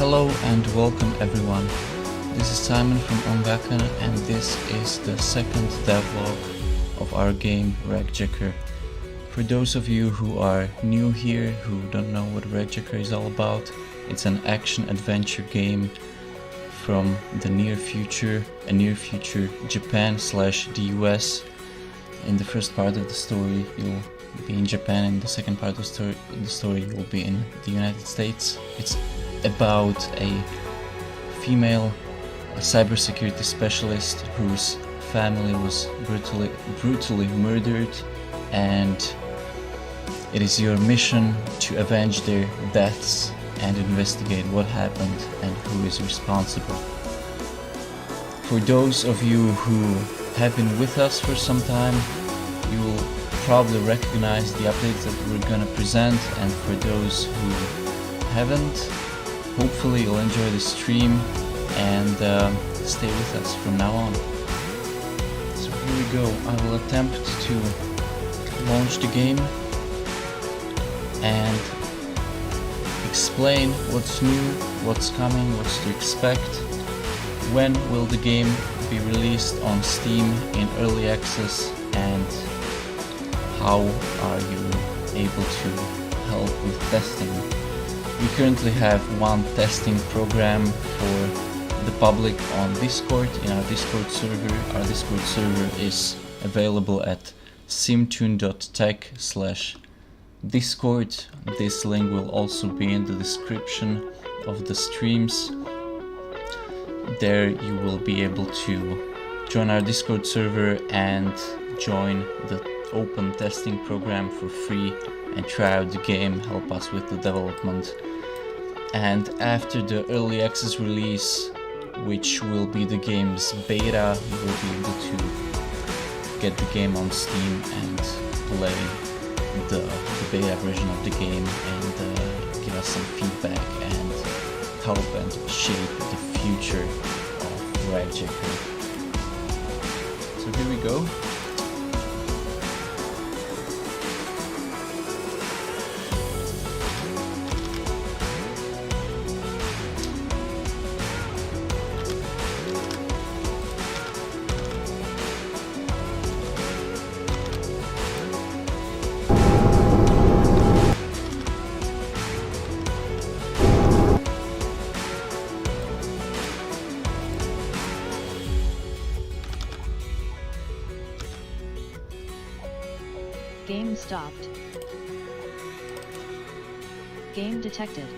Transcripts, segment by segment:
Hello and welcome everyone. This is Simon from Ongakken and this is the second devlog of our game RackJacker. For those of you who are new here, who don't know what RackJacker is all about, it's an action-adventure game from the near future Japan/the US. In the first part of the story you'll be in Japan, and the second part of the story you'll be in the United States. It's about a female cybersecurity specialist whose family was brutally murdered, and it is your mission to avenge their deaths and investigate what happened and who is responsible. For those of you who have been with us for some time, you will probably recognize the updates that we're gonna present, and for those who haven't, hopefully you'll enjoy the stream and stay with us from now on. So here we go. I will attempt to launch the game and explain what's new, what's coming, what's to expect, when will the game be released on Steam in early access, and how are you able to help with testing. We currently have one testing program for the public on Discord, in our Discord server. Our Discord server is available at simtoon.tech/discord. This link will also be in the description of the streams. There you will be able to join our Discord server and join the open testing program for free and try out the game, help us with the development. And after the early access release, which will be the game's beta, you will be able to get the game on Steam and play the beta version of the game and give us some feedback and help and shape the future of RackJacker. So here we go. Game stopped. Game detected.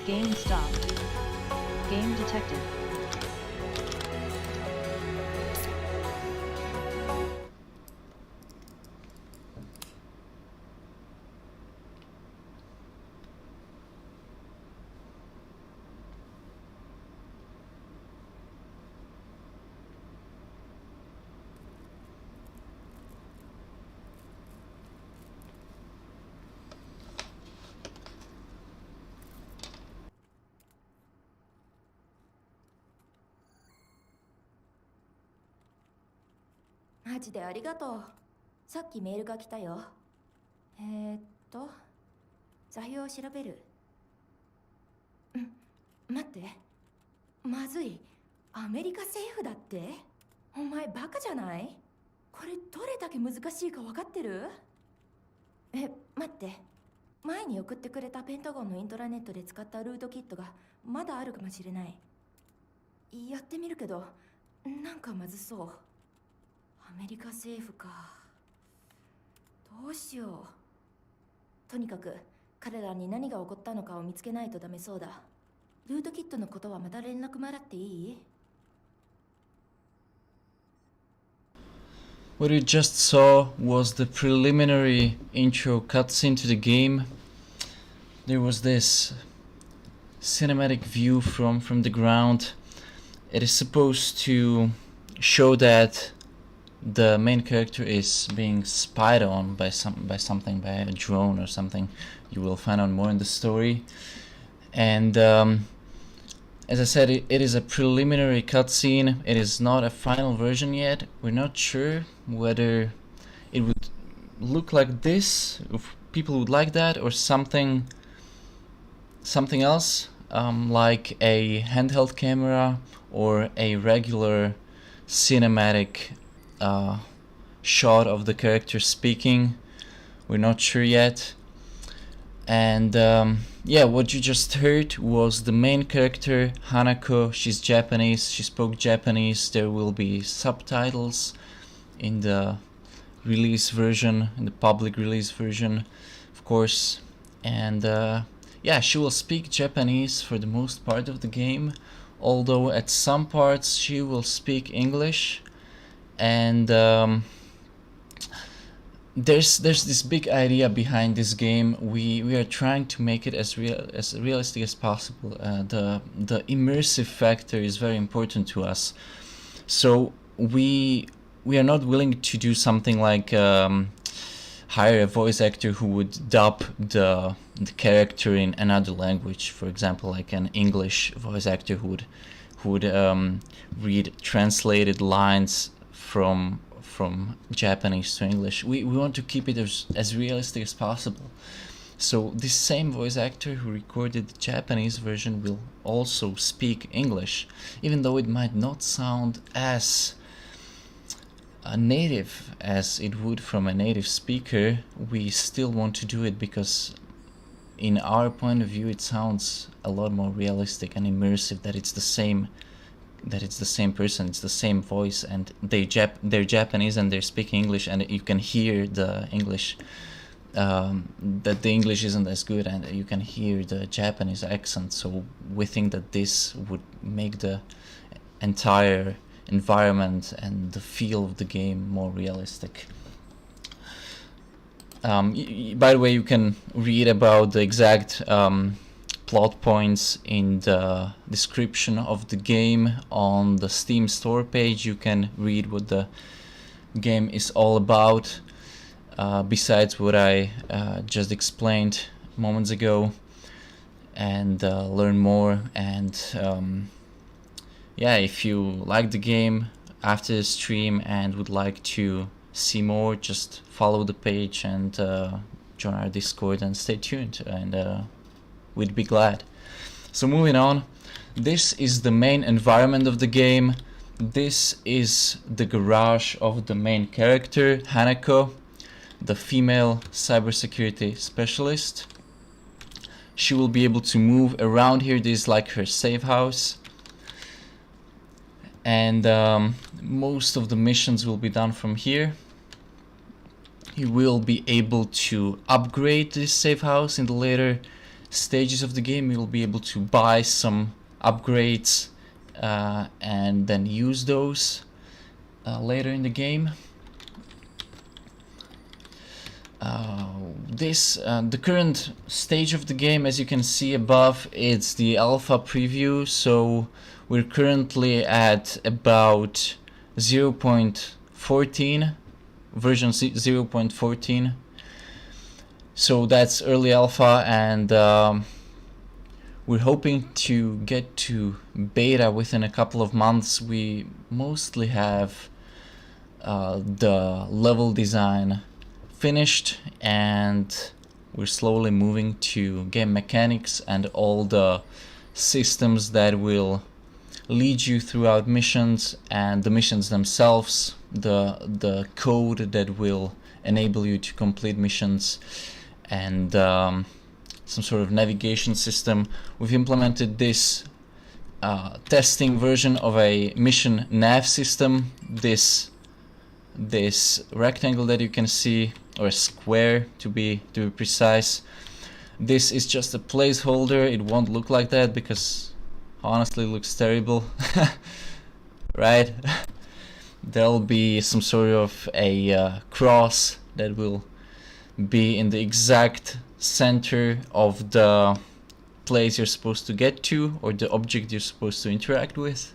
Game stopped. Game detected.マジでありがとう。さっきメールが来たよ。座標を調べる。待って。まずい。アメリカ政府だって？お前バカじゃない？これどれだけ難しいか分かってる？待って。前に送ってくれたペンタゴンのイントラネットで使ったルートキットがまだあるかもしれない。やってみるけど、なんかまずそう。アメリカ政府か。どうしよう。とにかく彼らに何が起こったのかを見つけないとダメそうだ。ルートキットのことはまた連絡もらっていい？ What you just saw was the preliminary intro cutscene to the game. There was this cinematic view from the ground. It is supposed to show that the main character is being spied on by a drone or something. You will find out more in the story. And as I said, it is a preliminary cutscene. It is not a final version yet. We're not sure whether it would look like this, if people would like that, or something else, like a handheld camera or a regular cinematic shot of the character speaking. We're not sure yet. And yeah, what you just heard was the main character, Hanako. She's Japanese, she spoke Japanese. There will be subtitles in the release version, in the public release version, of course. And yeah, she will speak Japanese for the most part of the game, although at some parts she will speak English. And there's this big idea behind this game. We are trying to make it as realistic as possible. The immersive factor is very important to us, so we are not willing to do something like hire a voice actor who would dub the character in another language, for example, like an English voice actor who would read translated lines from Japanese to English. We want to keep it as realistic as possible. So this same voice actor who recorded the Japanese version will also speak English, even though it might not sound as native as it would from a native speaker. We still want to do it because in our point of view it sounds a lot more realistic and immersive, that it's the same person, it's the same voice, and they're Japanese and they're speaking English, and you can hear the English, that the English isn't as good, and you can hear the Japanese accent. So we think that this would make the entire environment and the feel of the game more realistic. By the way, you can read about the exact plot points in the description of the game on the Steam store page. You can read what the game is all about, besides what I just explained moments ago, and learn more. And yeah, if you like the game after the stream and would like to see more, just follow the page and join our Discord and stay tuned, and we'd be glad. So moving on, this is the main environment of the game. This is the garage of the main character, Hanako, the female cybersecurity specialist. She will be able to move around here. This is like her safe house, and most of the missions will be done from here. You will be able to upgrade this safe house in the later stages of the game. You will be able to buy some upgrades and then use those later in the game. The current stage of the game, as you can see above, it's the alpha preview, so we're currently at about 0.14, version 0.14. So that's early alpha, and we're hoping to get to beta within a couple of months. We mostly have the level design finished, and we're slowly moving to game mechanics and all the systems that will lead you throughout missions, and the missions themselves, the code that will enable you to complete missions, and some sort of navigation system. We've implemented this testing version of a mission nav system. This rectangle that you can see, or a square to be precise, this is just a placeholder. It won't look like that because honestly it looks terrible. Right? There'll be some sort of a cross that will be in the exact center of the place you're supposed to get to, or the object you're supposed to interact with,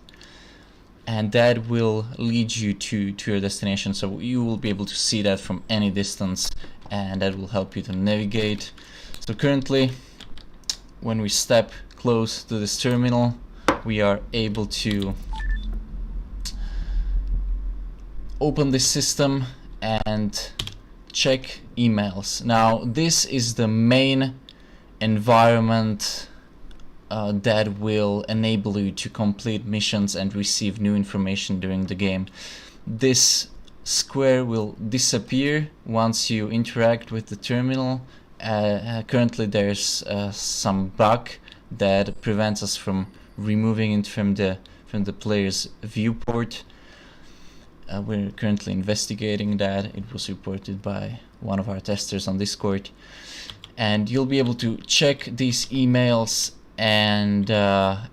and that will lead you to your destination. So you will be able to see that from any distance, and that will help you to navigate. So currently, when we step close to this terminal, we are able to open this system and check emails. Now this is the main environment that will enable you to complete missions and receive new information during the game. This square will disappear once you interact with the terminal. Currently there's some bug that prevents us from removing it from the player's viewport. We're currently investigating that. It was reported by one of our testers on Discord, and you'll be able to check these emails and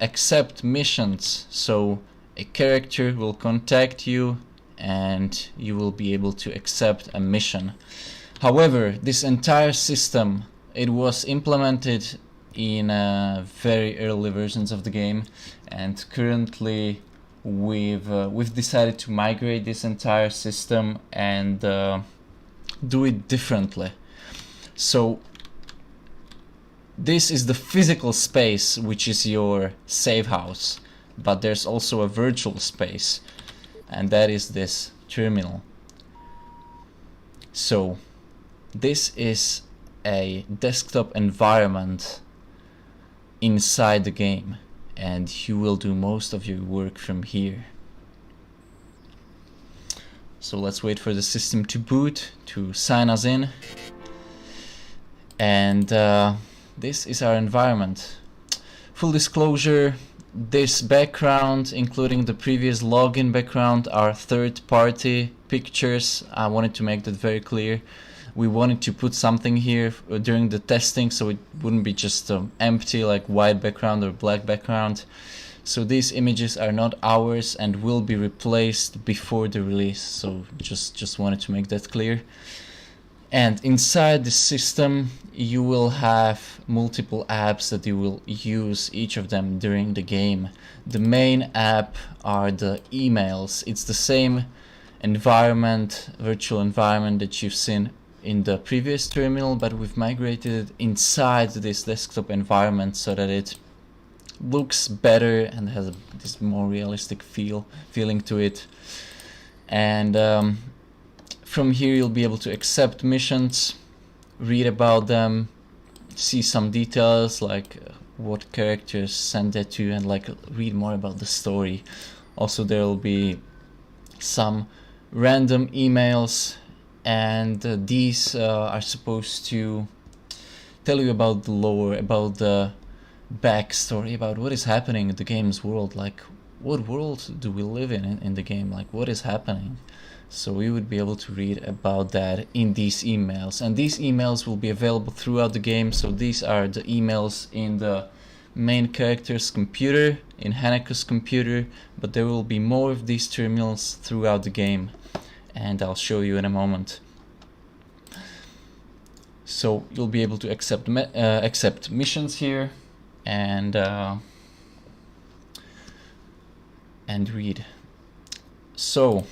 accept missions. So a character will contact you and you will be able to accept a mission. However, this entire system, it was implemented in very early versions of the game, and currently we've decided to migrate this entire system and do it differently. So this is the physical space, which is your save house, but there's also a virtual space, and that is this terminal. So this is a desktop environment inside the game, and you will do most of your work from here. So let's wait for the system to boot, to sign us in, and this is our environment. Full disclosure, this background, including the previous login background, are third-party pictures. I wanted to make that very clear. We wanted to put something here during the testing, so it wouldn't be just empty like white background or black background. So these images are not ours and will be replaced before the release. So just wanted to make that clear. And inside the system, you will have multiple apps that you will use, each of them during the game. The main app are the emails. It's the same environment, virtual environment that you've seen in the previous terminal, but we've migrated it inside this desktop environment so that it looks better and has this more realistic feeling to it. And from here you'll be able to accept missions, read about them, see some details like what characters sent it to, and like read more about the story. Also there will be some random emails, and these are supposed to tell you about the lore, about the backstory, about what is happening in the game's world, like what world do we live in the game, like what is happening. So we would be able to read about that in these emails, and these emails will be available throughout the game. So these are the emails in the main character's computer, in Haneke's computer, but there will be more of these terminals throughout the game, and I'll show you in a moment. So you'll be able to accept missions here and read. So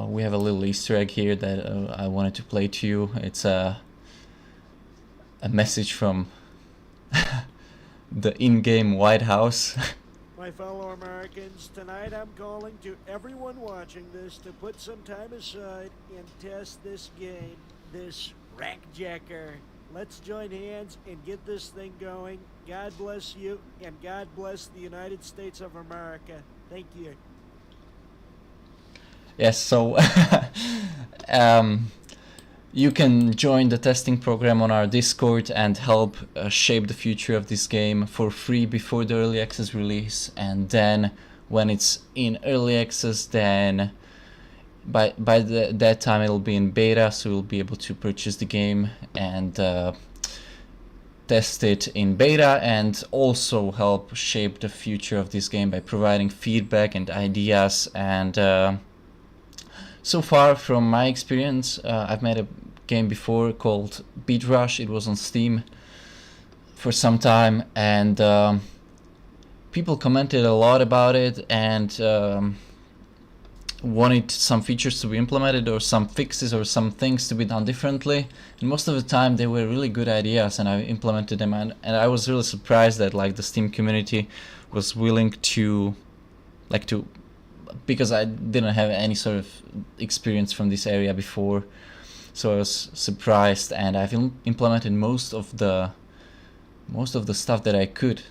we have a little Easter egg here that I wanted to play to you. It's a message from the in-game White House. My fellow Americans, tonight I'm calling to everyone watching this to put some time aside and test this game, this RackJacker. Let's join hands and get this thing going. God bless you, and God bless the United States of America. Thank you. Yes, so you can join the testing program on our Discord and help shape the future of this game for free before the early access release, and then when it's in early access, then by that time it'll be in beta, so you'll be able to purchase the game and test it in beta, and also help shape the future of this game by providing feedback and ideas. And so far, from my experience, I've made a game before called Beat Rush. It was on Steam for some time, and people commented a lot about it, and wanted some features to be implemented or some fixes or some things to be done differently, and most of the time they were really good ideas and I implemented them, and I was really surprised that like the Steam community was willing to because I didn't have any sort of experience from this area before, so I was surprised, and I've implemented most of the stuff that I could.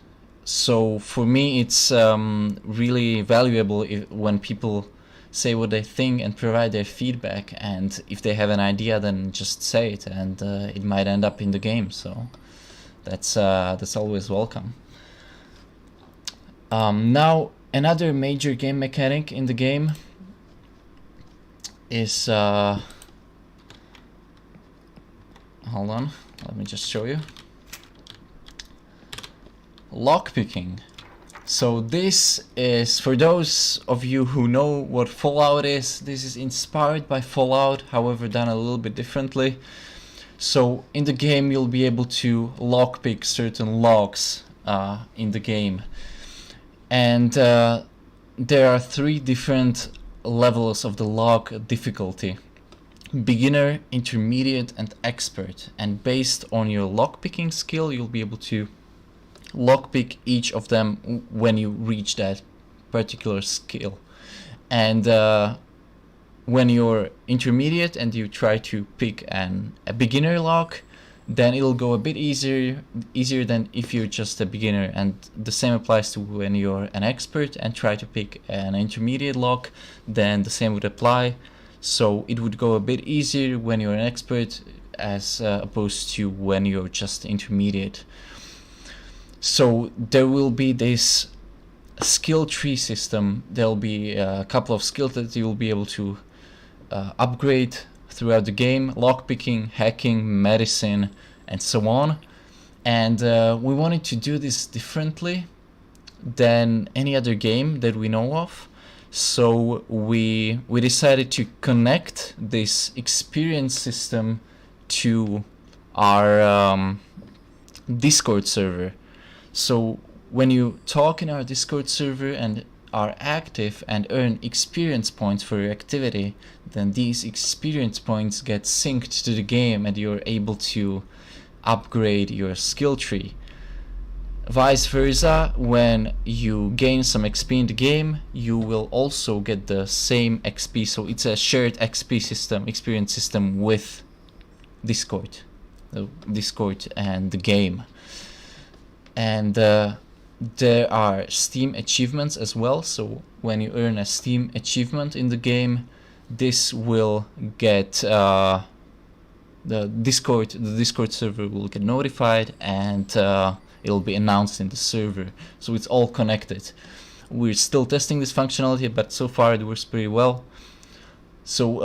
So for me it's really valuable when people say what they think and provide their feedback, and if they have an idea then just say it, and it might end up in the game, so that's always welcome. Now another major game mechanic in the game is hold on, let me just show you. Lockpicking. So this is, for those of you who know what Fallout is, this is inspired by Fallout, however done a little bit differently. So in the game you'll be able to lockpick certain locks in the game, and there are 3 different levels of the lock difficulty: beginner, intermediate and expert, and based on your lockpicking skill you'll be able to lockpick each of them when you reach that particular skill. And when you're intermediate and you try to pick a beginner lock, then it'll go a bit easier than if you're just a beginner, and the same applies to when you're an expert and try to pick an intermediate lock, then the same would apply. So it would go a bit easier when you're an expert as opposed to when you're just intermediate. So there will be this skill tree system. There'll be a couple of skills that you'll be able to upgrade throughout the game: lockpicking, hacking, medicine, and so on. And we wanted to do this differently than any other game that we know of. So we decided to connect this experience system to our Discord server. So when you talk in our Discord server and are active and earn experience points for your activity, then these experience points get synced to the game and you're able to upgrade your skill tree. Vice versa, when you gain some XP in the game, you will also get the same XP. So it's a shared XP system, experience system with Discord and the game. And there are Steam achievements as well. So when you earn a Steam achievement in the game, this will get the Discord server will get notified, and it'll be announced in the server. So it's all connected. We're still testing this functionality, but so far it works pretty well. So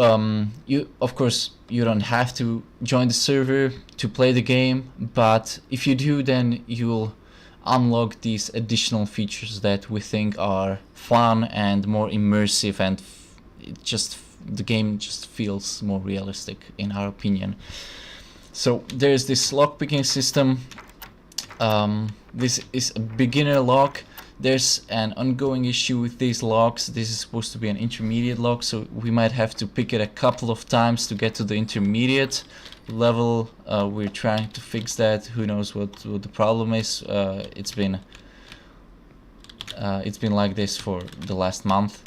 of course you don't have to join the server to play the game, but if you do, then you'll unlock these additional features that we think are fun and more immersive, and the game just feels more realistic in our opinion. So there's this lockpicking system. This is a beginner lock. There's an ongoing issue with these locks. This is supposed to be an intermediate lock, so we might have to pick it a couple of times to get to the intermediate level. We're trying to fix that. Who knows what the problem is. It's been like this for the last month.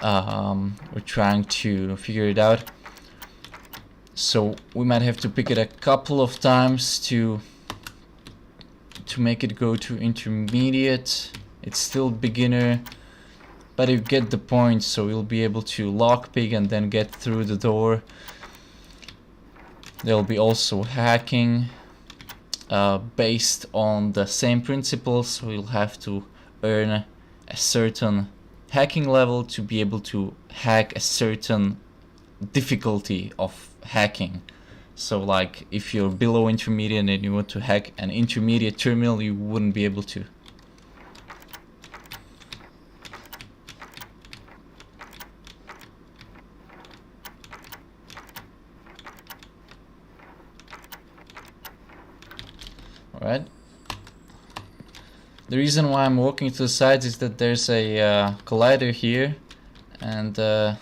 We're trying to figure it out. So we might have to pick it a couple of times to make it go to intermediate. It's still beginner, but you get the point. So you'll be able to lockpick and then get through the door. There'll be also hacking based on the same principles. So you'll have to earn a certain hacking level to be able to hack a certain difficulty of hacking. So like if you're below intermediate and you want to hack an intermediate terminal, you wouldn't be able to. Alright. The reason why I'm walking to the sides is that there's a collider here, and the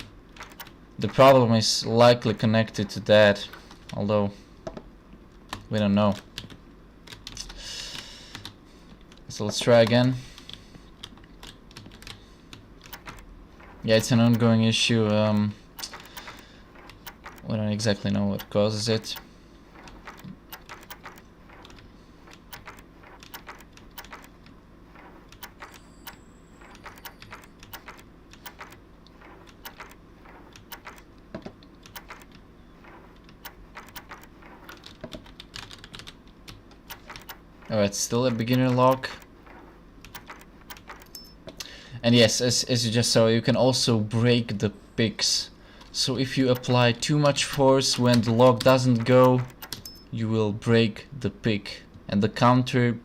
problem is likely connected to that, although we don't know. So let's try again. Yeah, it's an ongoing issue. We don't exactly know what causes it. Alright, still a beginner lock. And yes, as you just saw, you can also break the picks. So if you apply too much force when the lock doesn't go, you will break the pick. And the counter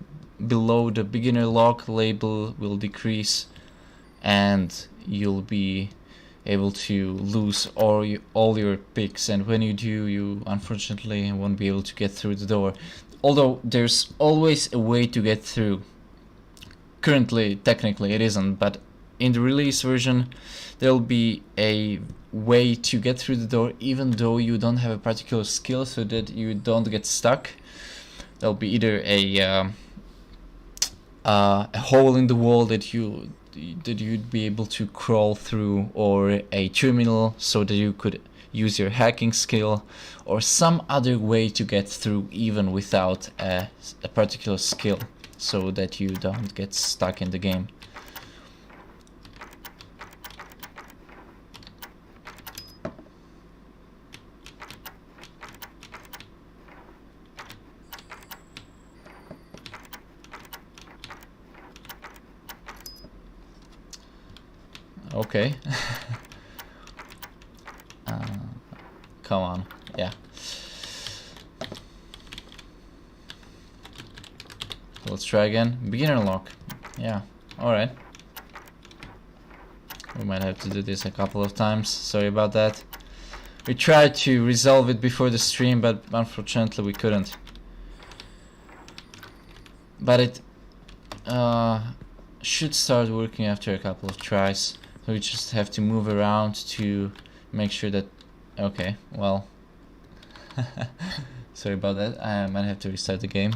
below the beginner lock label will decrease. And you'll be able to lose all your picks. And when you do, you unfortunately won't be able to get through the door. Although there's always a way to get through. Currently, technically it isn't, but in the release version there'll be a way to get through the door even though you don't have a particular skill, so that you don't get stuck. There'll be either a hole in the wall that you'd be able to crawl through, or a terminal so that you could use your hacking skill, or some other way to get through even without a particular skill, so that you don't get stuck in the game. Okay. Come on, yeah. Let's try again. Beginner lock. Yeah, alright. We might have to do this a couple of times. Sorry about that. We tried to resolve it before the stream, but unfortunately we couldn't. But it should start working after a couple of tries. So we just have to move around to make sure that... Okay, well... Sorry about that. I might have to restart the game.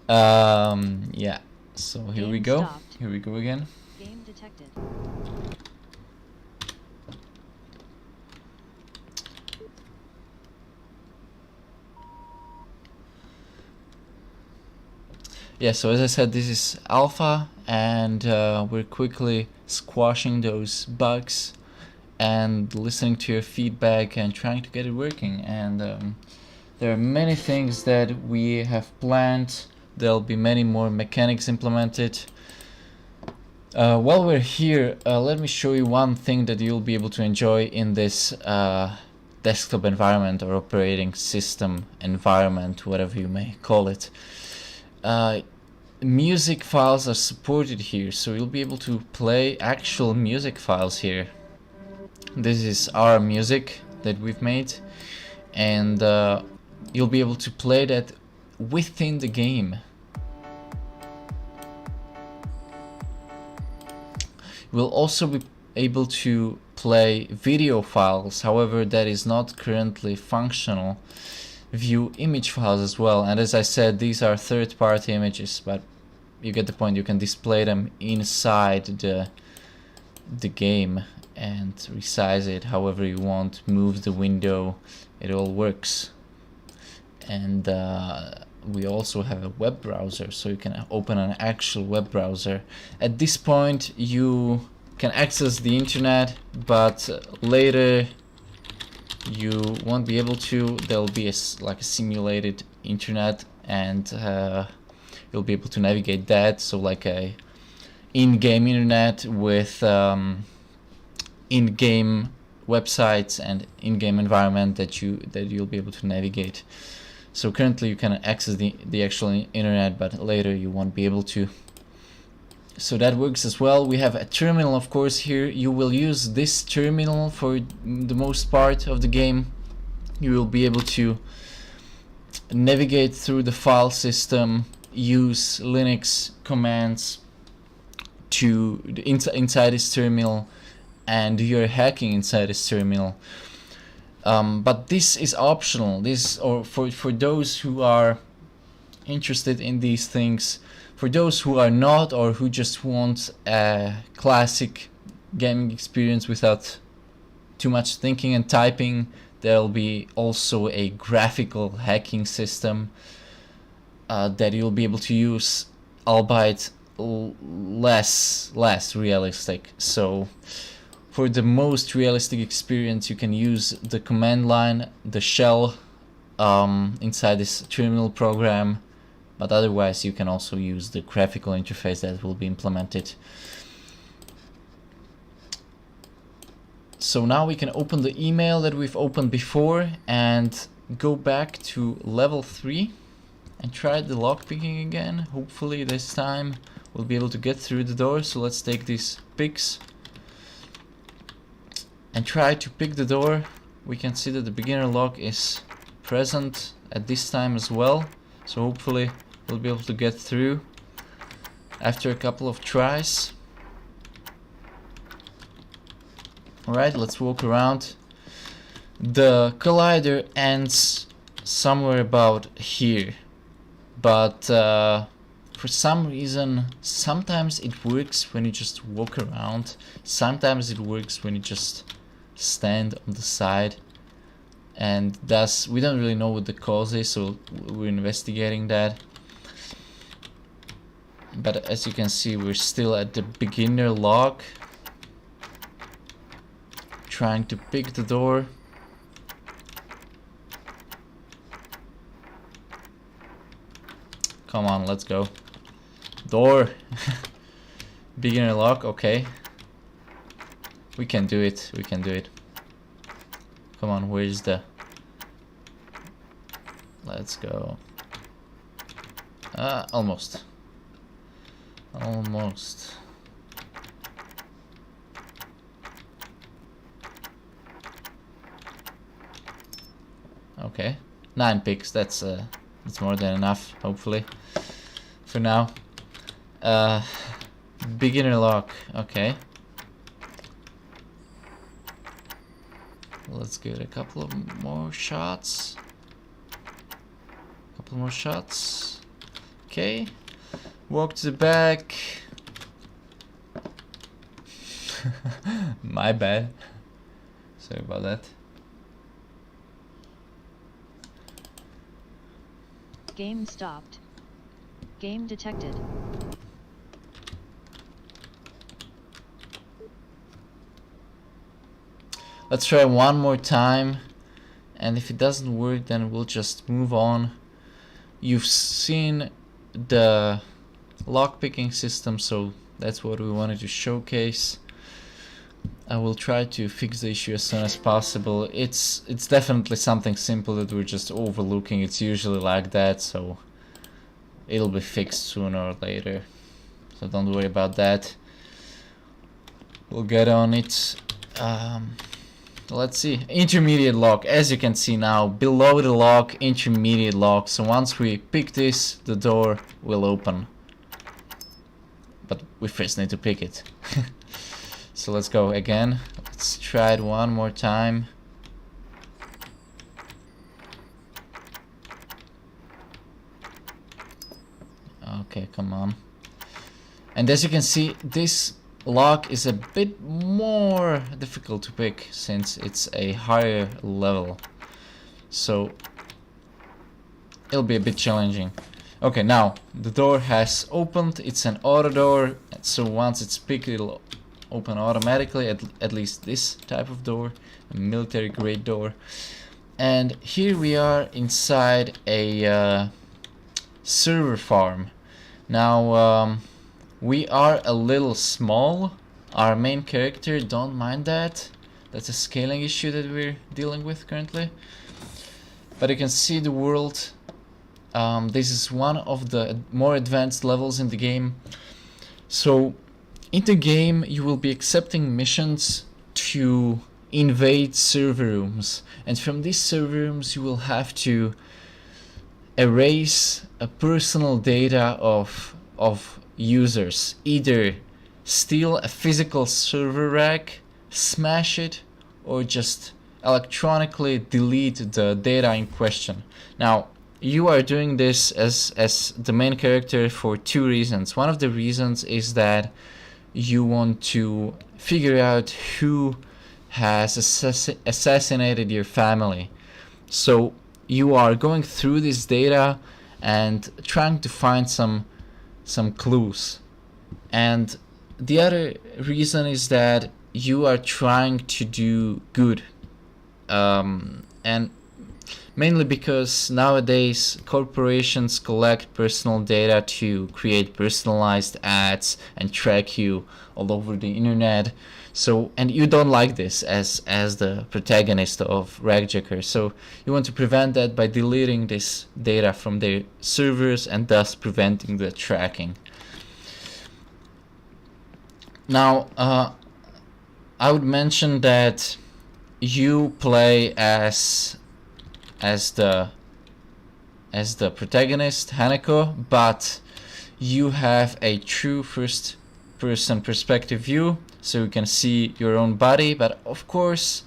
Yeah, so here we go. Here we go again. Game detected. Yeah, so as I said, this is alpha, and we're quickly squashing those bugs and listening to your feedback and trying to get it working. And there are many things that we have planned. There'll be many more mechanics implemented. While we're here, let me show you one thing that you'll be able to enjoy in this desktop environment or operating system environment, whatever you may call it. Music files are supported here, so you'll be able to play actual music files here. This is our music that we've made, and you'll be able to play that within the game. We'll also be able to play video files, however that is not currently functional. View image files as well, and as I said, these are third-party images, but you get the point. You can display them inside the game and resize it however you want, move the window, it all works. And we also have a web browser, so you can open an actual web browser. At this point you can access the internet, but later you won't be able to. There'll be like a simulated internet, and you'll be able to navigate that, so like a in-game internet with in-game websites and in-game environment that you'll be able to navigate. So currently you can access the actual internet, but later you won't be able to. So that works as well. We have a terminal, of course. Here you will use this terminal for the most part of the game. You will be able to navigate through the file system, use Linux commands to inside this terminal, and you're hacking inside this terminal. But this is optional. This, or for those who are interested in these things. For those who are not, or who just want a classic gaming experience without too much thinking and typing, there'll be also a graphical hacking system that you'll be able to use, albeit less realistic. So for the most realistic experience, you can use the command line, the shell inside this terminal program, but otherwise you can also use the graphical interface that will be implemented. So now we can open the email that we've opened before and go back to level 3 and try the lockpicking again. Hopefully this time we'll be able to get through the door. So let's take these picks and try to pick the door. We can see that the beginner lock is present at this time as well, so hopefully we'll be able to get through after a couple of tries. Alright, let's walk around. The collider ends somewhere about here, but for some reason sometimes it works when you just walk around, sometimes it works when you just stand on the side, and thus we don't really know what the cause is, so we're investigating that. But as you can see, we're still at the beginner lock, trying to pick the door. Come on, let's go. Door. Beginner lock, okay. We can do it, we can do it. Come on, where's the... Let's go. Almost. Almost. Okay. 9 picks, that's more than enough, hopefully. For now. Beginner lock, okay. Let's get a couple of more shots. Couple more shots. Okay. Walk to the back. My bad. Sorry about that. Game stopped. Game detected. Let's try one more time, and if it doesn't work then we'll just move on. You've seen the lockpicking system, so that's what we wanted to showcase. I will try to fix the issue as soon as possible. It's definitely something simple that we're just overlooking. It's usually like that, so it'll be fixed sooner or later, so don't worry about that. We'll get on it. Let's see, intermediate lock. As you can see now, below the lock, intermediate lock. So once we pick this, the door will open. But we first need to pick it. So let's go again. Let's try it one more time. Okay, come on. And as you can see, this lock is a bit more difficult to pick since it's a higher level, so it'll be a bit challenging. Okay, now the door has opened. It's an auto door, so once it's picked it'll open automatically, at least this type of door, a military grade door. And here we are inside a server farm. Now we are a little small. Our main character, don't mind that. That's a scaling issue that we're dealing with currently. But you can see the world. This is one of the more advanced levels in the game. So in the game you will be accepting missions to invade server rooms. And from these server rooms you will have to erase a personal data of users, either steal a physical server rack smash it or just electronically delete the data in question. Now, you are doing this as the main character for two reasons. One of the reasons is that you want to figure out who has assassinated your family. So you are going through this data and trying to find some clues. And the other reason is that you are trying to do good. And mainly because nowadays corporations collect personal data to create personalized ads and track you all over the internet. So, and you don't like this as the protagonist of RackJacker. So you want to prevent that by deleting this data from their servers and thus preventing the tracking. Now, I would mention that you play as the protagonist, Hanako, but you have a true first person perspective view, so you can see your own body. But of course,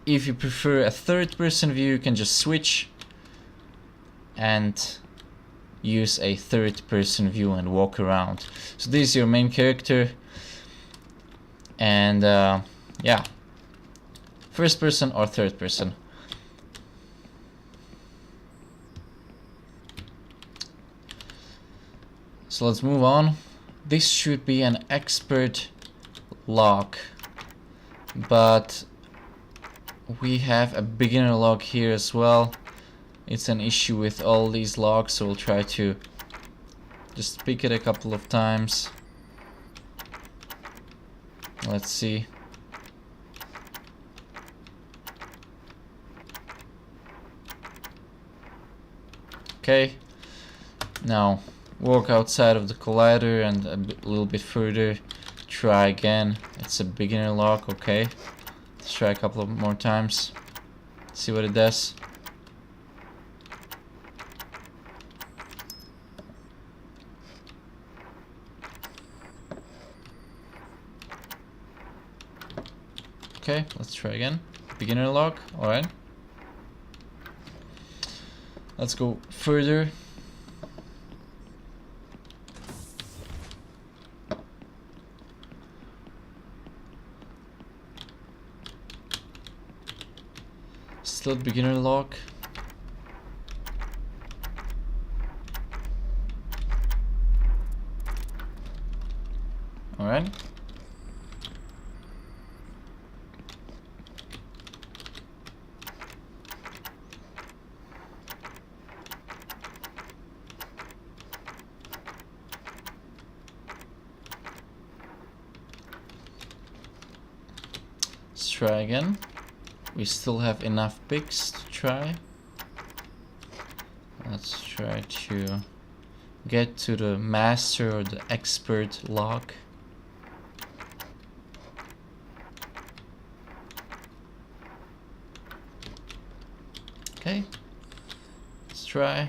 if you prefer a third person view, you can just switch and use a third person view and walk around. So this is your main character, and yeah, first person or third person. So let's move on. This should be an expert log, but we have a beginner log here as well. It's an issue with all these logs, so we'll try to just pick it a couple of times. Let's see. Okay, now walk outside of the collider and a little bit further. Try again. It's a beginner lock. Okay, let's try a couple of more times. See what it does. Okay, let's try again. Beginner lock. All right. Let's go further. Still beginner lock. All right. Let's try again. We still have enough picks to try. Let's try to get to the master or the expert lock. Okay, let's try.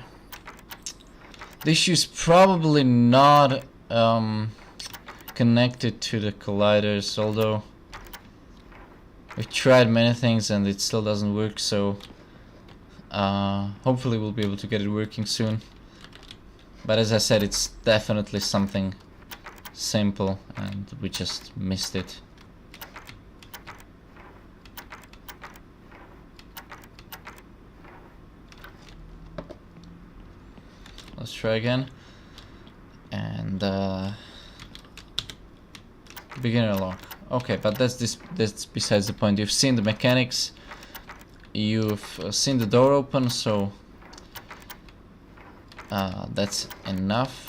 The issue is probably not connected to the colliders, although we've tried many things and it still doesn't work, so hopefully we'll be able to get it working soon. But as I said, it's definitely something simple and we just missed it. Let's try again. And beginner lock. Okay, but that's besides the point. You've seen the mechanics, you've seen the door open, so that's enough.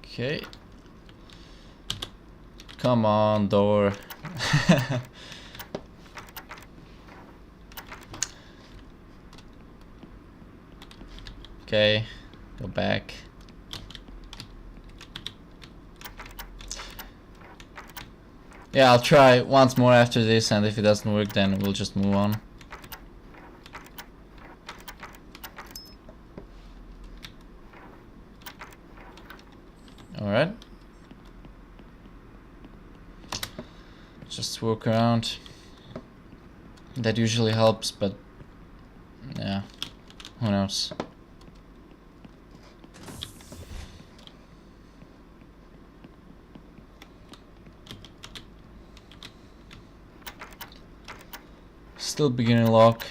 Okay. Come on, door. Okay, go back. Yeah, I'll try once more after this, and if it doesn't work, then we'll just move on. Alright. Just walk around. That usually helps, but yeah, who knows. Still beginner lock.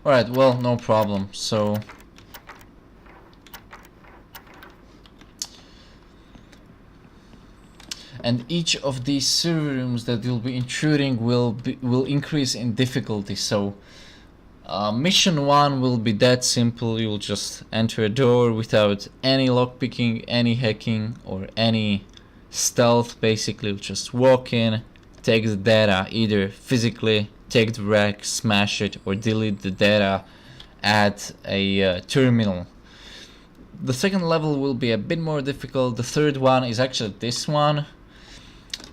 Alright, well, no problem. So and each of these server rooms that you'll be intruding will increase in difficulty. So mission 1 will be that simple. You'll just enter a door without any lockpicking, any hacking, or any stealth. Basically, you'll just walk in, take the data, either physically take the rack, smash it, or delete the data at a terminal. The second level will be a bit more difficult. The third one is actually this one.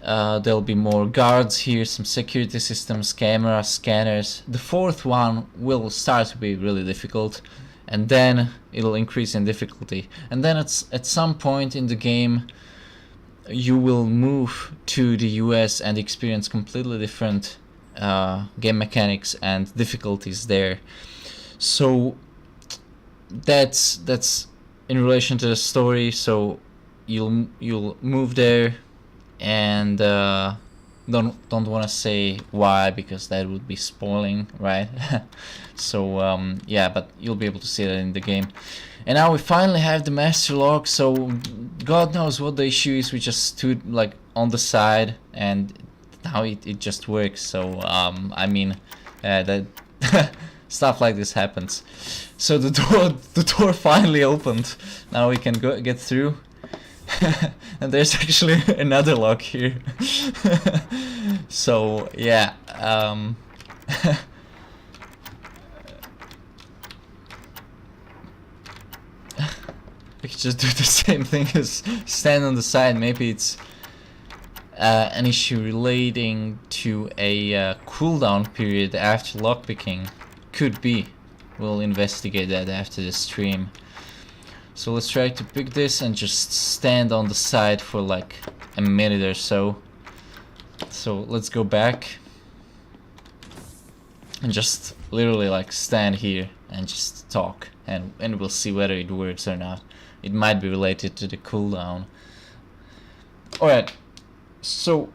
There'll be more guards here, some security systems, cameras, scanners. The fourth one will start to be really difficult, and then it'll increase in difficulty. And then at some point in the game, you will move to the US and experience completely different game mechanics and difficulties there. So that's in relation to the story. So you'll move there, and don't want to say why, because that would be spoiling, right? So yeah, but you'll be able to see that in the game. And now we finally have the master lock. So God knows what the issue is. We just stood like on the side, and now it just works. So I mean, that stuff like this happens. So the door finally opened. Now we can get through. And there's actually another lock here. So yeah, we could just do the same thing as stand on the side. Maybe it's an issue relating to a cooldown period after lockpicking. Could be. We'll investigate that after the stream. So let's try to pick this and just stand on the side for like a minute or so. So let's go back and just literally like stand here and just talk, and we'll see whether it works or not. It might be related to the cooldown. Alright, so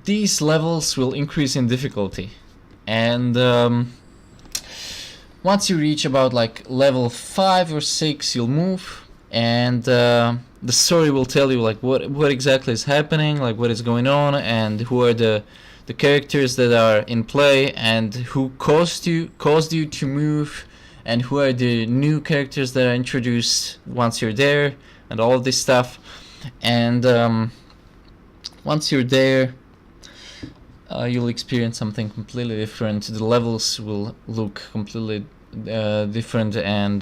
these levels will increase in difficulty, and once you reach about like level 5 or 6, you'll move, and the story will tell you like what exactly is happening, like what is going on, and who are the characters that are in play, and who caused you to move, and who are the new characters that are introduced once you're there, and all of this stuff. And once you're there, you'll experience something completely different. The levels will look completely different, and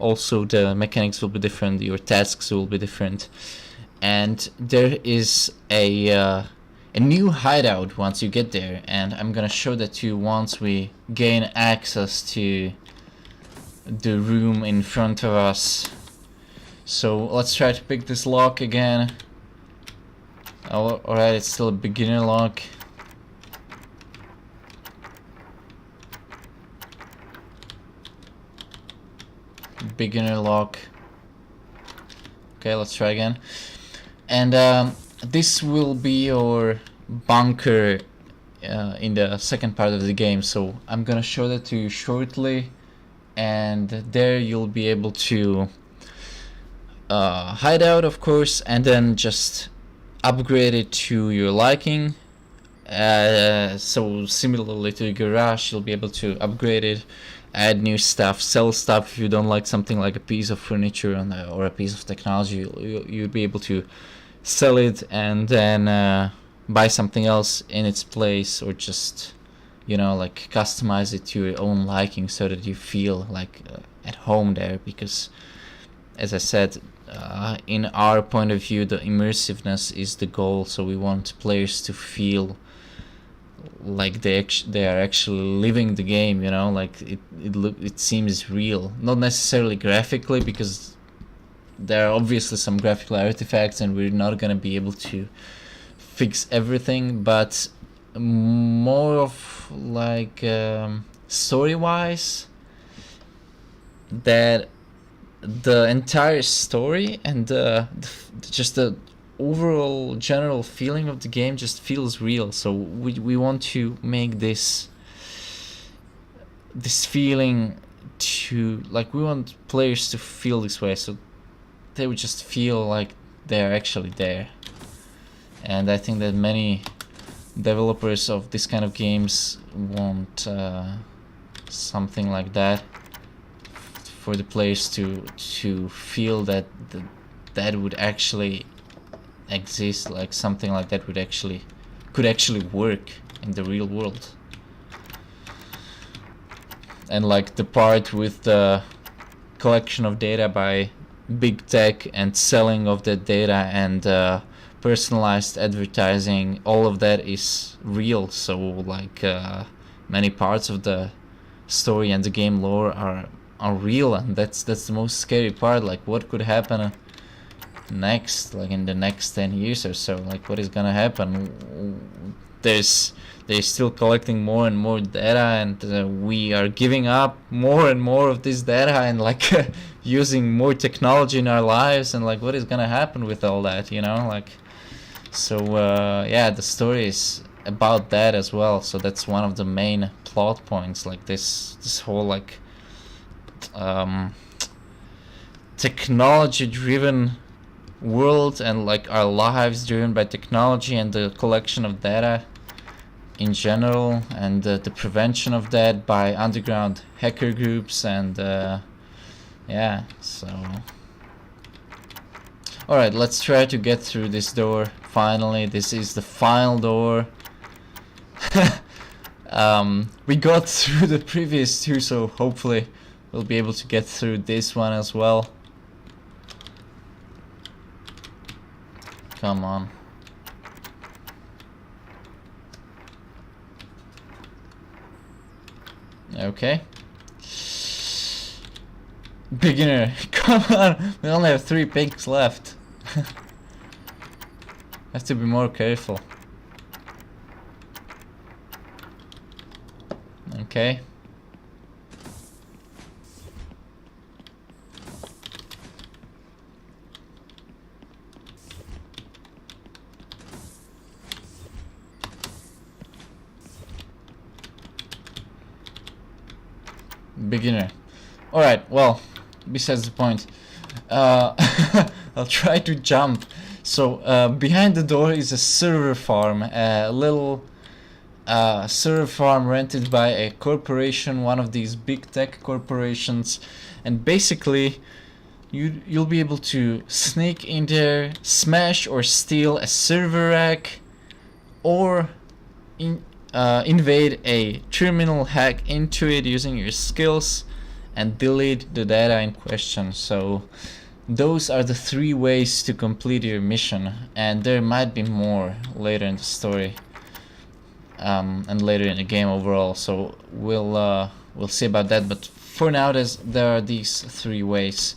also the mechanics will be different. Your tasks will be different, and there is a new hideout once you get there, and I'm gonna show that to you once we gain access to the room in front of us. So let's try to pick this lock again. Oh, alright, it's still a beginner lock. Beginner lock. Okay, let's try again. And this will be your bunker in the second part of the game, so I'm gonna show that to you shortly, and there you'll be able to hide out, of course, and then just upgrade it to your liking. So similarly to the garage, you'll be able to upgrade it, add new stuff, sell stuff. If you don't like something like a piece of furniture or a piece of technology, you'll be able to sell it and then buy something else in its place, or just you know, like customize it to your own liking so that you feel like at home there, because as I said, in our point of view, the immersiveness is the goal. So we want players to feel like they are actually living the game, you know, like it seems real, not necessarily graphically, because there are obviously some graphical artifacts and we're not gonna be able to fix everything, but more of like story-wise, that the entire story and just the overall general feeling of the game just feels real. So we want to make this feeling to, like, we want players to feel this way, so they would just feel like they're actually there. And I think that many developers of this kind of games want something like that, for the players to feel that that would actually exist, like something like that could actually work in the real world. And like the part with the collection of data by big tech and selling of that data and personalized advertising, all of that is real. So like many parts of the story and the game lore are real, and that's the most scary part. Like, what could happen next, like in the next 10 years or so? Like, what is gonna happen? They're still collecting more and more data, and we are giving up more and more of this data, and like using more technology in our lives, and like, what is gonna happen with all that, you know? Like, so yeah, the story is about that as well. So that's one of the main plot points, like this whole like technology driven world, and like our lives driven by technology, and the collection of data in general, and the prevention of that by underground hacker groups. And yeah, so alright, let's try to get through this door. Finally, this is the final door. We got through the previous two, so hopefully we'll be able to get through this one as well. Come on. Okay. Beginner, come on! We only have 3 pigs left. Have to be more careful. Okay. Beginner. Alright, well, besides the point. I'll try to jump. So, behind the door is a server farm, a little server farm rented by a corporation, one of these big tech corporations, and basically you'll be able to sneak in there, smash or steal a server rack, or invade a terminal, hack into it using your skills, and delete the data in question. So those are the 3 ways to complete your mission, and there might be more later in the story, and later in the game overall. So we'll see about that. But for now, there are these 3 ways.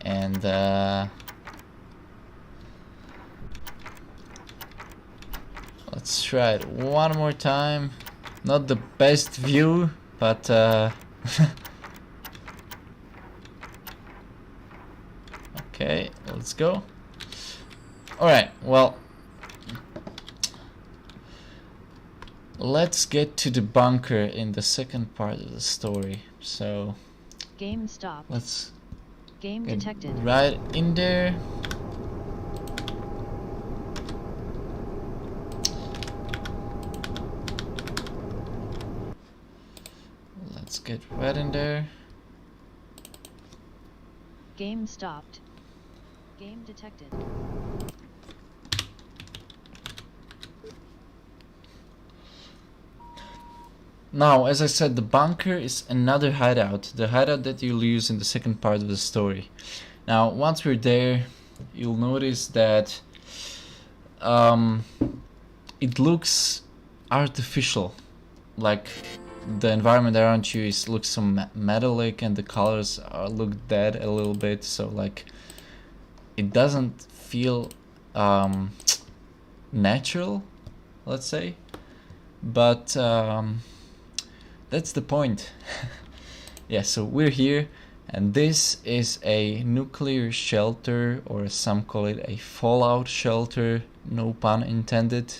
And let's try it one more time. Not the best view, but okay, let's go. Alright, well, let's get to the bunker in the second part of the story. So Game stopped. let's Game get detected. right in there. Let's get right in there. Game stopped. Game detected. Now, as I said, the bunker is another hideout, the hideout that you'll use in the second part of the story. Now, once we're there, you'll notice that it looks artificial, like the environment around you looks so metallic, and the colors look dead a little bit, so like it doesn't feel natural, let's say, but that's the point. Yeah, so we're here, and this is a nuclear shelter, or some call it a fallout shelter, no pun intended.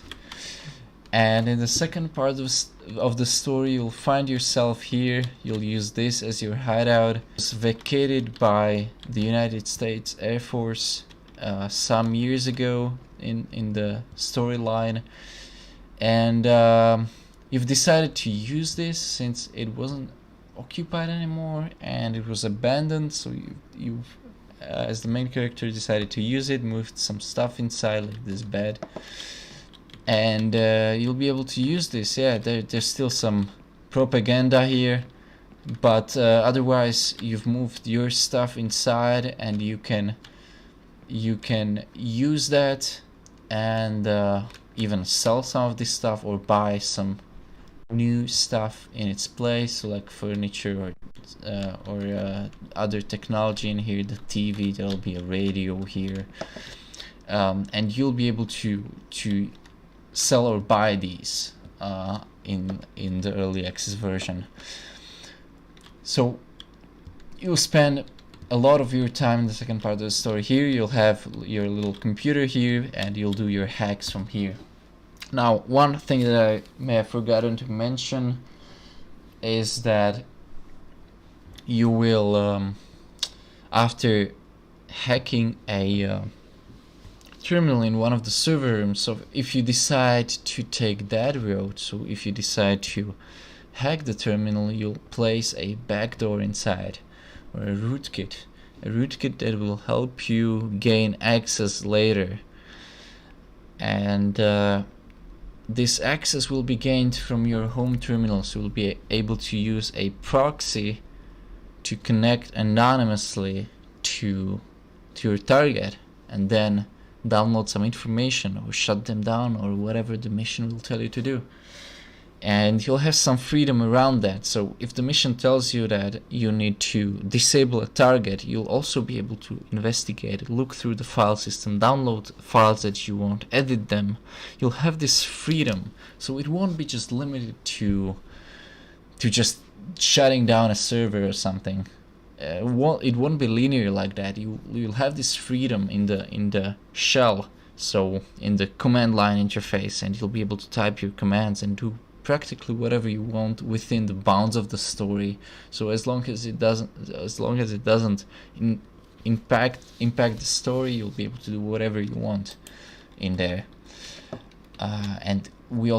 And in the second part of the story, you'll find yourself here. You'll use this as your hideout. It's vacated by the United States Air Force some years ago in the storyline, and you've decided to use this since it wasn't occupied anymore and it was abandoned. So you as the main character, decided to use it, moved some stuff inside, like this bed. And you'll be able to use this. Yeah, there's still some propaganda here, but otherwise you've moved your stuff inside, and you can use that and even sell some of this stuff or buy some new stuff in its place, so like furniture or other technology in here. The TV, there'll be a radio here, and you'll be able to sell or buy these in the early access version. So you'll spend a lot of your time in the second part of the story here. You'll have your little computer here, and you'll do your hacks from here. Now, one thing that I may have forgotten to mention is that you will, after hacking a terminal in one of the server rooms, so if you decide to take that route, so if you decide to hack the terminal, you'll place a backdoor inside, or a rootkit that will help you gain access later. And this access will be gained from your home terminal, so you'll be able to use a proxy to connect anonymously to your target, and then download some information or shut them down or whatever the mission will tell you to do. And you'll have some freedom around that. So if the mission tells you that you need to disable a target, you'll also be able to investigate, look through the file system, download files that you want, edit them. You'll have this freedom, so it won't be just limited to just shutting down a server or something. It won't be linear like that. You'll have this freedom in the shell, so in the command line interface, and you'll be able to type your commands and do practically whatever you want within the bounds of the story. So as long as it doesn't impact the story, you'll be able to do whatever you want in there. And we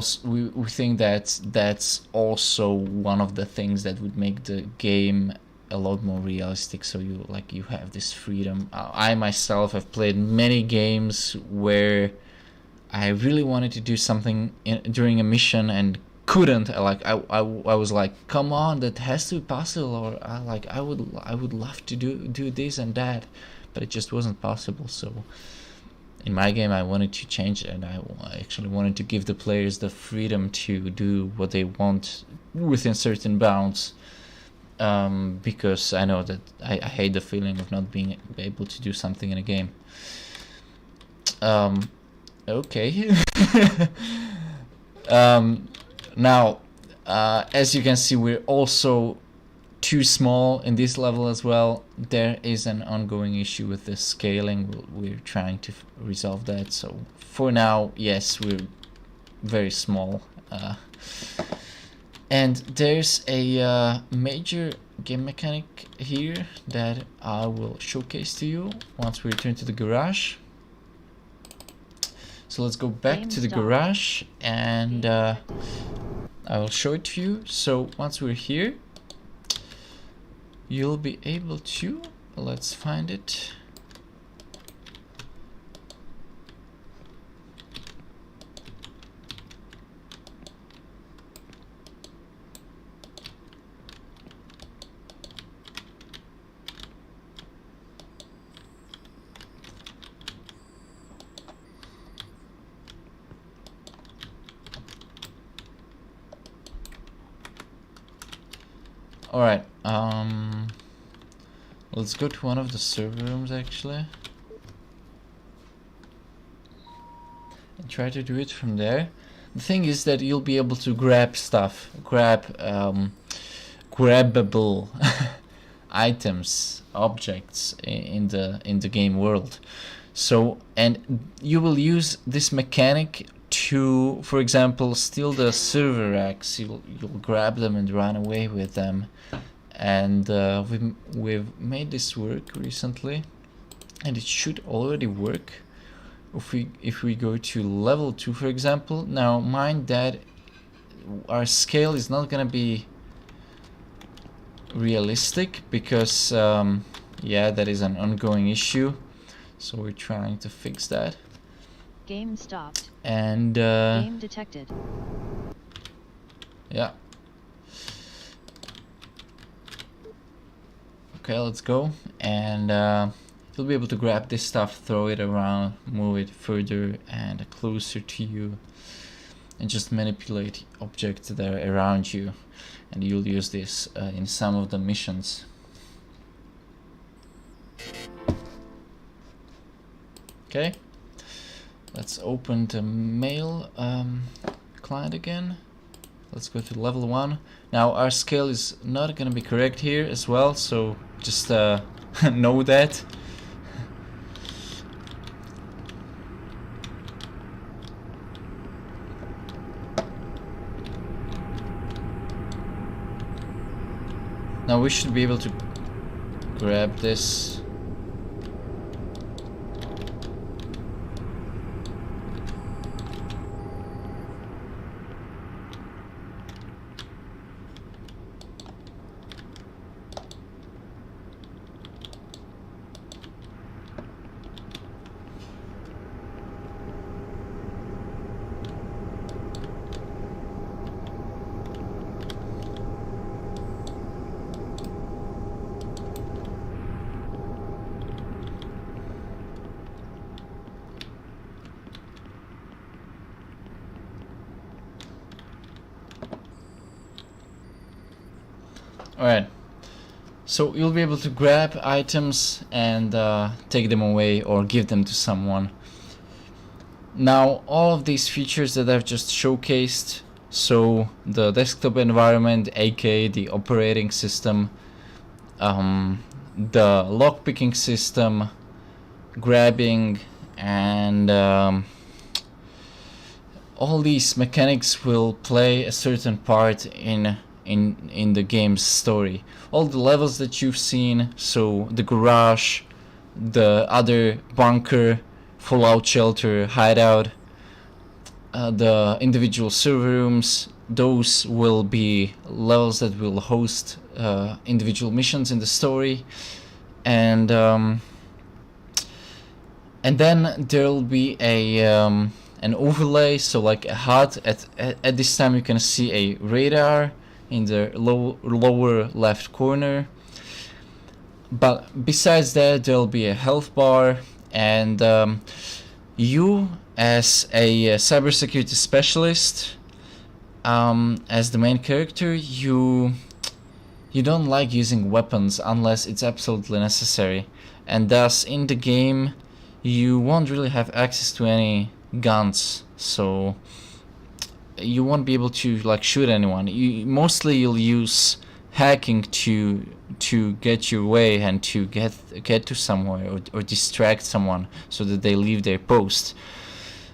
think that that's also one of the things that would make the game a lot more realistic. So you have this freedom. I myself have played many games where I really wanted to do something during a mission and couldn't. I was like, come on, that has to be possible, or I would love to do this and that, but it just wasn't possible. So in my game, I wanted to change it, and I actually wanted to give the players the freedom to do what they want within certain bounds, because I know that I hate the feeling of not being able to do something in a game. Okay. Now, as you can see, we're also too small in this level as well. There is an ongoing issue with the scaling. We're trying to resolve that. So for now, yes, we're very small. And there's a major game mechanic here that I will showcase to you once we return to the garage. So let's go back to the garage, and I will show it to you. So once we're here, you'll be able to let's find it. Alright, let's go to one of the server rooms actually and try to do it from there. The thing is that you'll be able to grab stuff, grabbable items, objects in the game world. So, and you will use this mechanic to, for example, steal the server racks. You'll grab them and run away with them. And we've made this work recently, and it should already work. If we go to level 2, for example. Now mind that our scale is not gonna be realistic because yeah, that is an ongoing issue. So we're trying to fix that. Game stopped. And Game detected. yeah. Okay, let's go. And you'll be able to grab this stuff, throw it around, move it further and closer to you, and just manipulate objects that are around you. And you'll use this in some of the missions. Okay, let's open the mail client again. Let's go to level 1. Now our scale is not gonna be correct here as well, so just know that. Now we should be able to grab this. Alright, so you'll be able to grab items and take them away or give them to someone. Now all of these features that I've just showcased, so the desktop environment, aka the operating system, the lockpicking system, grabbing, and all these mechanics will play a certain part in the game's story. All the levels that you've seen, so the garage, the other bunker, fallout shelter, hideout, the individual server rooms, those will be levels that will host individual missions in the story. And then there'll be a an overlay, so like a HUD. At this time you can see a radar in the lower left corner, but besides that there'll be a health bar, and you as a cybersecurity specialist, as the main character, you don't like using weapons unless it's absolutely necessary, and thus in the game you won't really have access to any guns, so you won't be able to like shoot anyone. Mostly you'll use hacking to get your way and to get to somewhere, or distract someone so that they leave their post.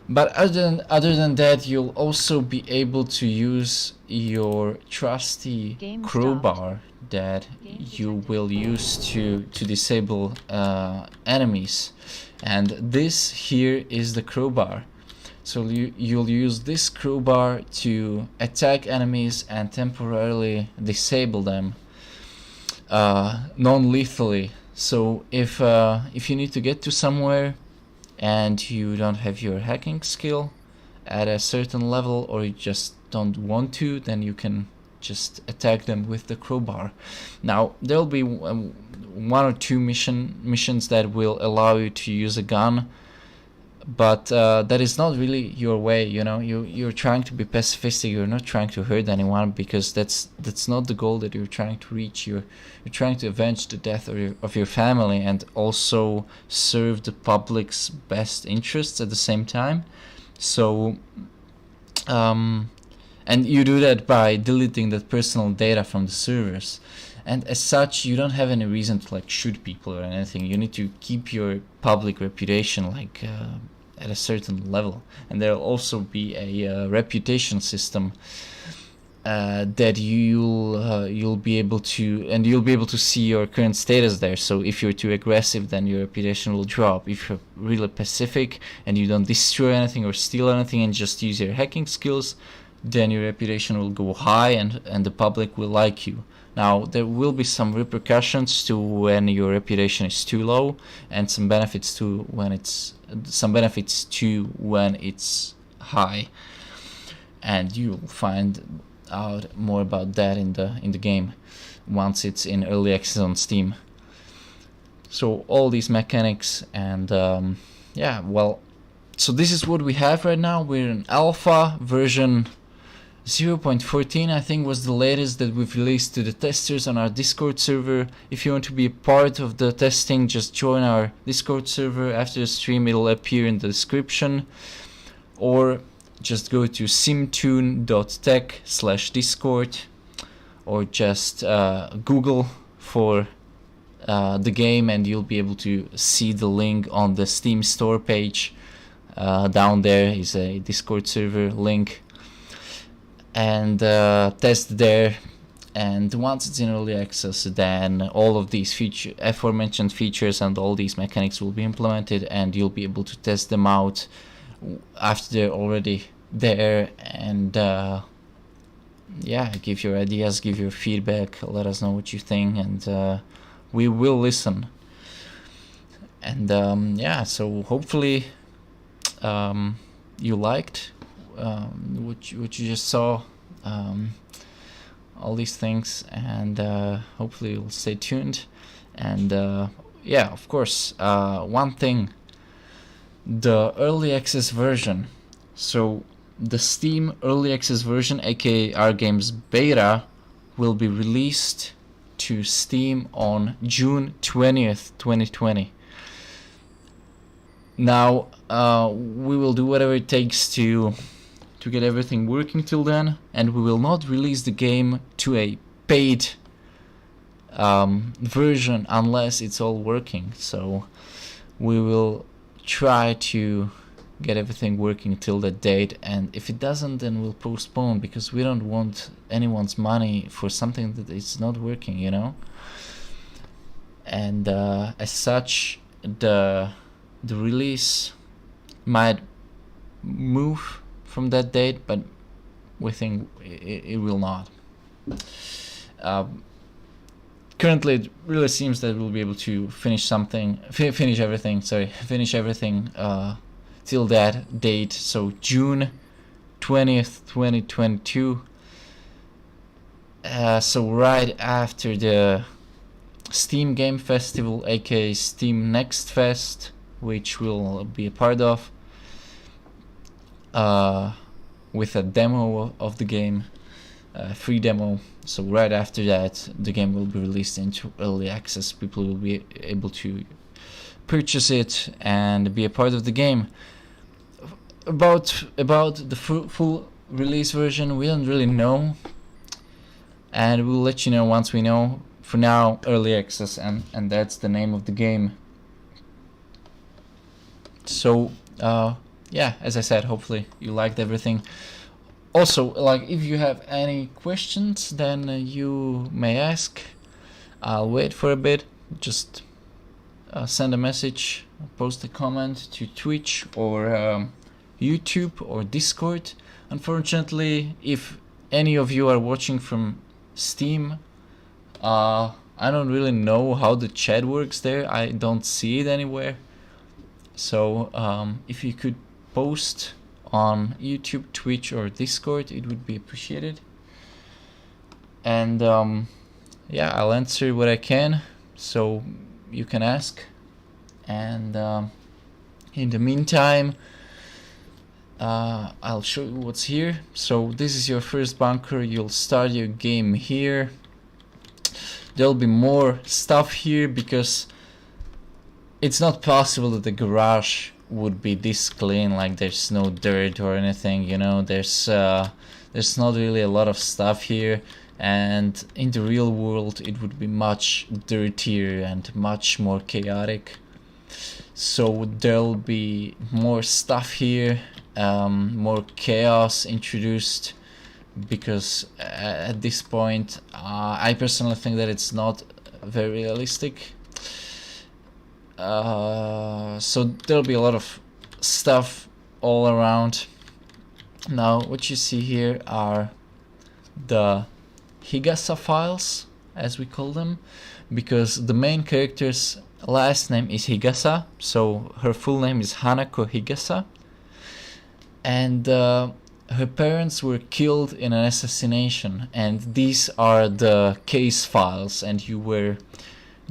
But other than that, you'll also be able to use your trusty crowbar that you will use to disable enemies, and this here is the crowbar. So you'll use this crowbar to attack enemies and temporarily disable them non-lethally. So if you need to get to somewhere and you don't have your hacking skill at a certain level, or you just don't want to, then you can just attack them with the crowbar. Now there'll be one or two missions that will allow you to use a gun, but that is not really your way, you know. You're trying to be pacifistic, you're not trying to hurt anyone, because that's not the goal that you're trying to reach. You're trying to avenge the death of your family and also serve the public's best interests at the same time. So and you do that by deleting that personal data from the servers. And as such, you don't have any reason to like shoot people or anything. You need to keep your public reputation like at a certain level. And there'll also be a reputation system that you'll be able to see your current status there. So if you're too aggressive, then your reputation will drop. If you're really pacific and you don't destroy anything or steal anything and just use your hacking skills, then your reputation will go high and the public will like you. Now there will be some repercussions to when your reputation is too low, and some benefits to when it's high, and you'll find out more about that in the game once it's in early access on Steam. So all these mechanics and yeah, well, so this is what we have right now. We're in alpha version 0.14, I think, was the latest that we've released to the testers on our Discord server. If you want to be a part of the testing, just join our Discord server. After the stream, it'll appear in the description, or just go to simtoon.tech/discord, or just Google for the game and you'll be able to see the link on the Steam store page. Down there is a Discord server link, and test there. And once it's in early access, then all of these aforementioned features and all these mechanics will be implemented, and you'll be able to test them out after they're already there. And yeah, give your ideas, give your feedback, let us know what you think, and we will listen. And yeah, so hopefully you liked what you just saw, all these things, and hopefully you'll stay tuned. And yeah, of course, one thing, the early access version, so the Steam early access version, aka our game's beta, will be released to Steam on June 20th 2020. Now we will do whatever it takes to get everything working till then, and we will not release the game to a paid version unless it's all working. So we will try to get everything working till that date, and if it doesn't, then we'll postpone, because we don't want anyone's money for something that is not working, you know. And as such, the release might move from that date, but we think it will not. Currently it really seems that we'll be able to finish everything till that date, so June 20th 2022. So right after the Steam Game Festival, aka Steam Next Fest, which we'll be a part of, with a demo of the game, free demo. So right after that, the game will be released into early access. People will be able to purchase it and be a part of the game. About the full release version, we don't really know, and we'll let you know once we know. For now, early access, and that's the name of the game. So yeah, as I said, hopefully you liked everything. Also, like, if you have any questions, then you may ask. I'll wait for a bit. Just send a message, post a comment to Twitch or YouTube or Discord. Unfortunately, if any of you are watching from Steam, I I don't really know how the chat works there. I don't see it anywhere. So if you could post on YouTube, Twitch, or Discord, it would be appreciated. And yeah, I'll answer what I can, so you can ask. And in the meantime, I'll show you what's here. So this is your first bunker. You'll start your game here. There'll be more stuff here because it's not possible that the garage would be this clean, like there's no dirt or anything, you know. There's not really a lot of stuff here, and in the real world it would be much dirtier and much more chaotic. So there'll be more stuff here, more chaos introduced, because at this point I personally think that it's not very realistic. So there'll be a lot of stuff all around. Now what you see here are the Higasa files, as we call them, because the main character's last name is Higasa, so her full name is Hanako Higasa, and her parents were killed in an assassination, and these are the case files, and you were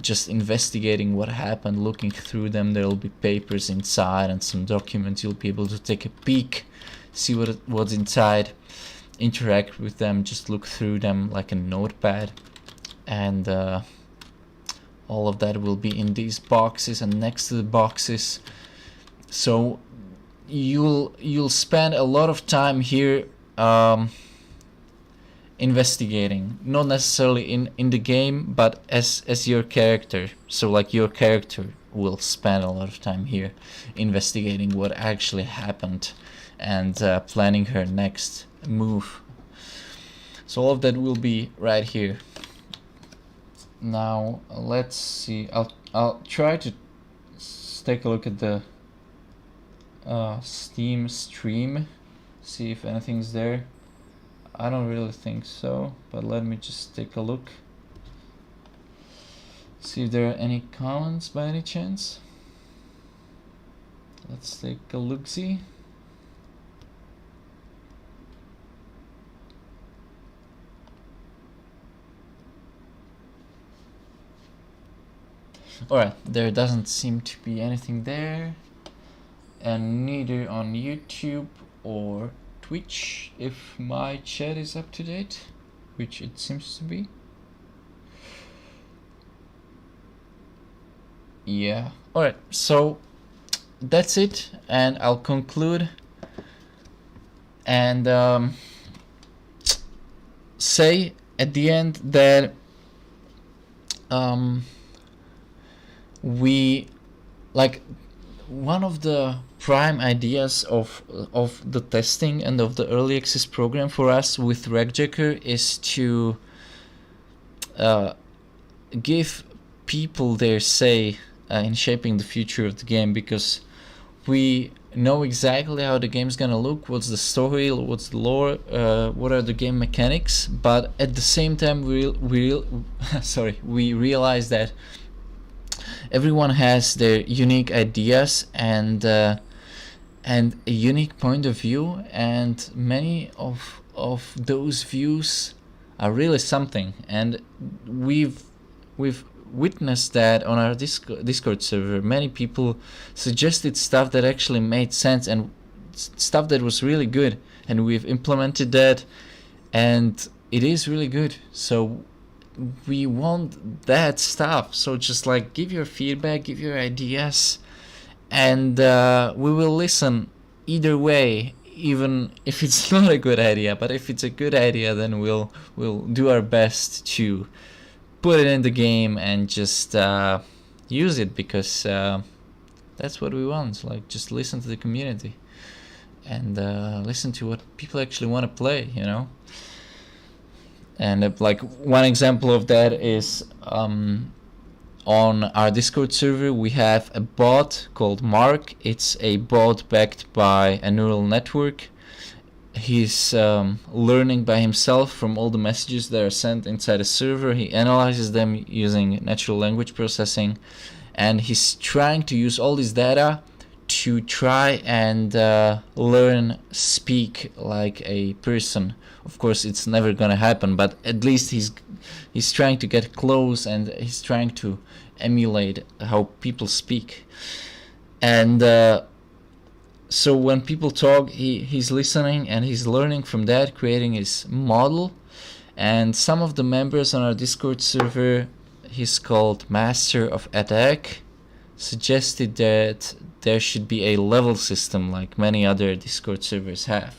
just investigating what happened, looking through them. There will be papers inside and some documents. You'll be able to take a peek, see what's inside, interact with them, just look through them like a notepad, and all of that will be in these boxes and next to the boxes. So you'll spend a lot of time here investigating, not necessarily in the game, but as your character. So like your character will spend a lot of time here investigating what actually happened and planning her next move. So all of that will be right here. Now let's see, I'll try to take a look at the Steam stream, see if anything's there. I don't really think so, but let me just take a look, see if there are any comments by any chance. Let's take a look-see. Alright, there doesn't seem to be anything there, and neither on YouTube or Twitch, if my chat is up to date, which it seems to be. Yeah, alright, so that's it, and I'll conclude and say at the end that we, like, one of the prime ideas of the testing and of the early access program for us with RackJacker is to give people their say in shaping the future of the game, because we know exactly how the game's gonna look, what's the story, what's the lore, what are the game mechanics, but at the same time we realize that everyone has their unique ideas and a unique point of view, and many of those views are really something, and we've witnessed that on our Discord server. Many people suggested stuff that actually made sense and stuff that was really good, and we've implemented that, and it is really good. So we want that stuff, so just like give your feedback, give your ideas, and we will listen either way, even if it's not a good idea. But if it's a good idea, then we'll do our best to put it in the game and just use it, because that's what we want. Like, just listen to the community and listen to what people actually want to play, you know. And like one example of that is on our Discord server we have a bot called Mark. It's a bot backed by a neural network, he's learning by himself from all the messages that are sent inside a server. He analyzes them using natural language processing, and he's trying to use all this data to try and learn speak like a person. Of course, it's never gonna happen, but at least he's trying to get close, and he's trying to emulate how people speak. And so when people talk, he's listening and he's learning from that, creating his model. And some of the members on our Discord server, he's called Master of Attack, suggested that there should be a level system like many other Discord servers have.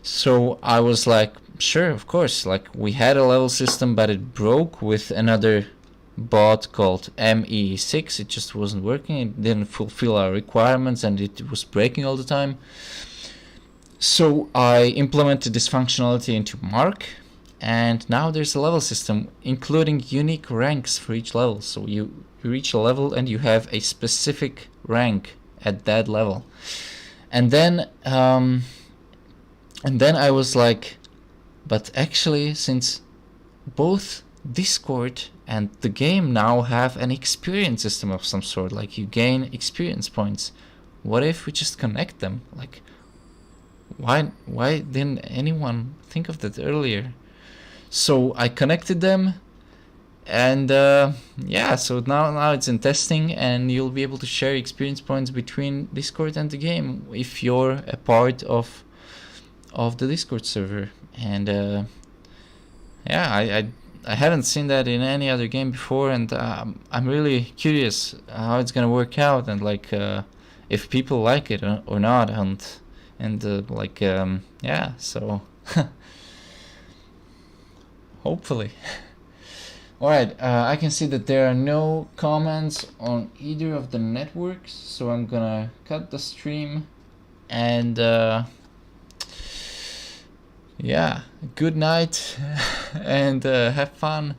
So I was like, sure, of course. Like, we had a level system, but it broke with another bot called ME6. It just wasn't working. It didn't fulfill our requirements, and it was breaking all the time. So I implemented this functionality into Mark, and now there's a level system including unique ranks for each level. So you reach a level and you have a specific rank at that level. And then I was like, but actually, since both Discord and the game now have an experience system of some sort, like you gain experience points, what if we just connect them? Like, why didn't anyone think of that earlier? So I connected them, and yeah, so now it's in testing, and you'll be able to share experience points between Discord and the game if you're a part of the Discord server. And yeah, I haven't seen that in any other game before, and I'm really curious how it's gonna work out, and like if people like it or not, and like yeah, so hopefully. Alright, I can see that there are no comments on either of the networks, so I'm gonna cut the stream, and yeah, good night, and have fun,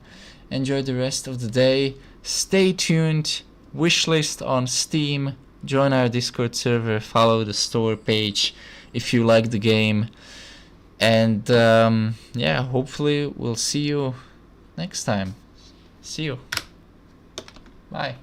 enjoy the rest of the day, stay tuned, wishlist on Steam, join our Discord server, follow the store page if you like the game, and yeah, hopefully we'll see you next time. See you. Bye.